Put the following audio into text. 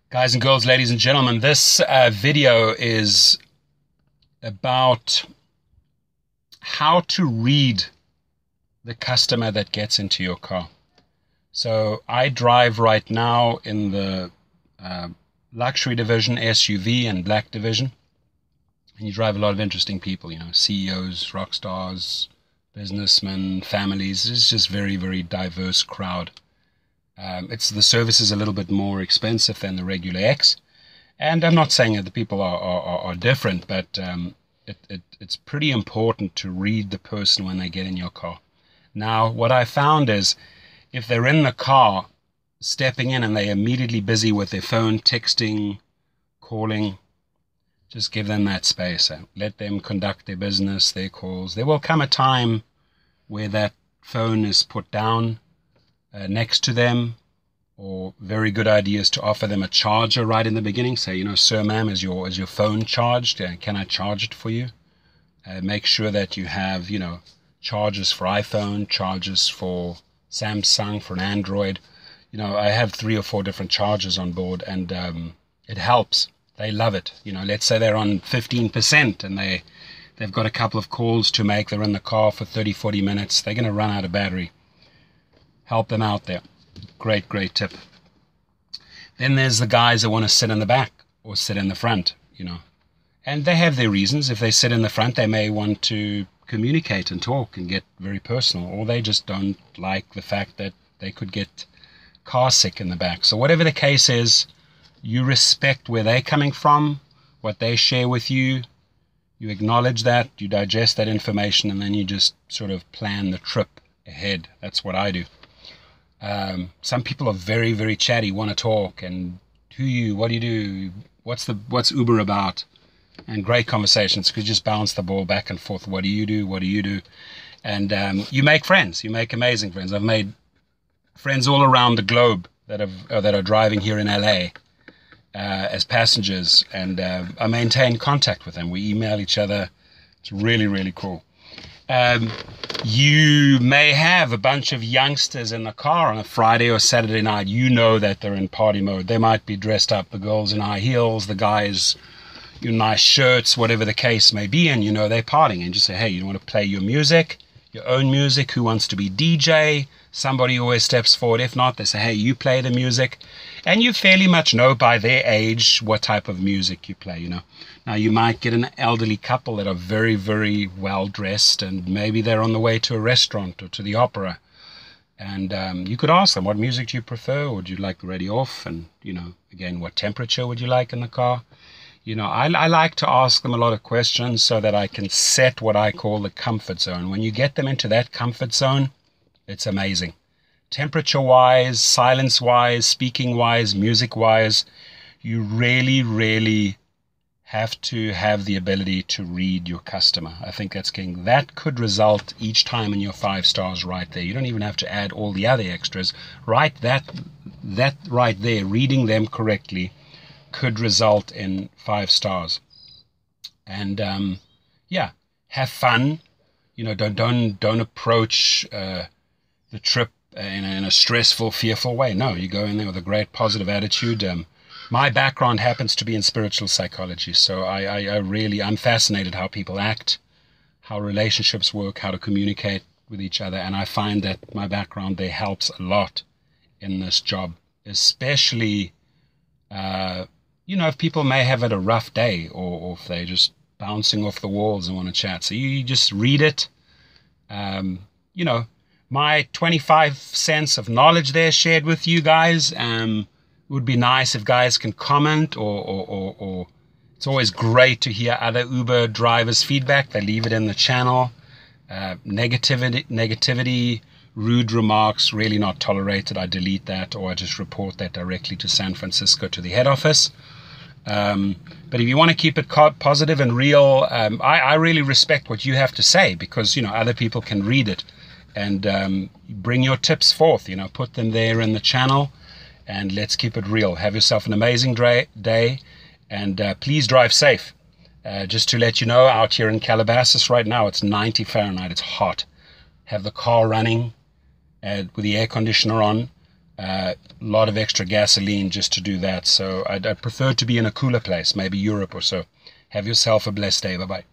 Guys and girls, ladies and gentlemen, this video is about how to read the customer that gets into your car. So I drive right now in the luxury division, SUV and black division. And you drive a lot of interesting people, CEOs, rock stars, businessmen, families. It's just very, very diverse crowd. The service is a little bit more expensive than the regular X. And I'm not saying that the people are different, but it's pretty important to read the person when they get in your car. Now, what I found is if they're in the car, stepping in and they're immediately busy with their phone, texting, calling, just give them that space. Let them conduct their business, their calls. There will come a time where that phone is put down next to them, or very good idea is to offer them a charger right in the beginning. Say, sir, ma'am, is your phone charged? Can I charge it for you? Make sure that you have, chargers for iPhone, chargers for Samsung, for an Android. I have 3 or 4 different chargers on board, and it helps. They love it. Let's say they're on 15% and they've got a couple of calls to make. They're in the car for 30, 40 minutes. They're going to run out of battery. Help them out there. Great tip. Then there's the guys that want to sit in the back or sit in the front, and they have their reasons. If they sit in the front, they may want to communicate and talk and get very personal, or they just don't like the fact that they could get car sick in the back. So whatever the case is, you respect where they're coming from, what they share with you. You acknowledge that, you digest that information, and then you just sort of plan the trip ahead. That's what I do. Some people are very, very chatty, want to talk, and what do you do? What's Uber about? And great conversations. Could just bounce the ball back and forth. What do you do? What do you do? And you make friends. You make amazing friends. I've made friends all around the globe that are driving here in LA as passengers, and I maintain contact with them. We email each other. It's really, really cool. You may have a bunch of youngsters in the car on a Friday or Saturday night. You know that they're in party mode. They might be dressed up, the girls in high heels, the guys in nice shirts, whatever the case may be, and they're partying. And just say, hey, you want to play your music, your own music? Who wants to be DJ? Somebody always steps forward. If not, they say, hey, you play the music. And you fairly much know by their age what type of music you play, Now, you might get an elderly couple that are very, very well dressed, and maybe they're on the way to a restaurant or to the opera. And you could ask them, what music do you prefer? Would you like the radio off? And, again, what temperature would you like in the car? I like to ask them a lot of questions so that I can set what I call the comfort zone. When you get them into that comfort zone, it's amazing. Temperature-wise, silence-wise, speaking-wise, music-wise, you really, really have to have the ability to read your customer. I think that's king. That could result each time in your 5 stars right there. You don't even have to add all the other extras. Right, that right there, reading them correctly, could result in 5 stars. And have fun. Don't approach the trip in a stressful, fearful way. No, you go in there with a great positive attitude. My background happens to be in spiritual psychology, so I'm fascinated how people act, how relationships work, how to communicate with each other, and I find that my background there helps a lot in this job, especially if people may have had a rough day, or if they're just bouncing off the walls and want to chat. So you just read it. My 25 cents of knowledge there shared with you guys. It would be nice if guys can comment, or it's always great to hear other Uber drivers' feedback. They leave it in the channel. Negativity, rude remarks, really not tolerated. I delete that, or I just report that directly to San Francisco, to the head office. But if you want to keep it positive and real, I really respect what you have to say, because other people can read it, and bring your tips forth. Put them there in the channel, and let's keep it real. Have yourself an amazing day, and please drive safe. Just to let you know, out here in Calabasas right now, it's 90 Fahrenheit. It's hot. Have the car running with the air conditioner on. a lot of extra gasoline just to do that. So I'd prefer to be in a cooler place, maybe Europe or so. Have yourself a blessed day. Bye-bye.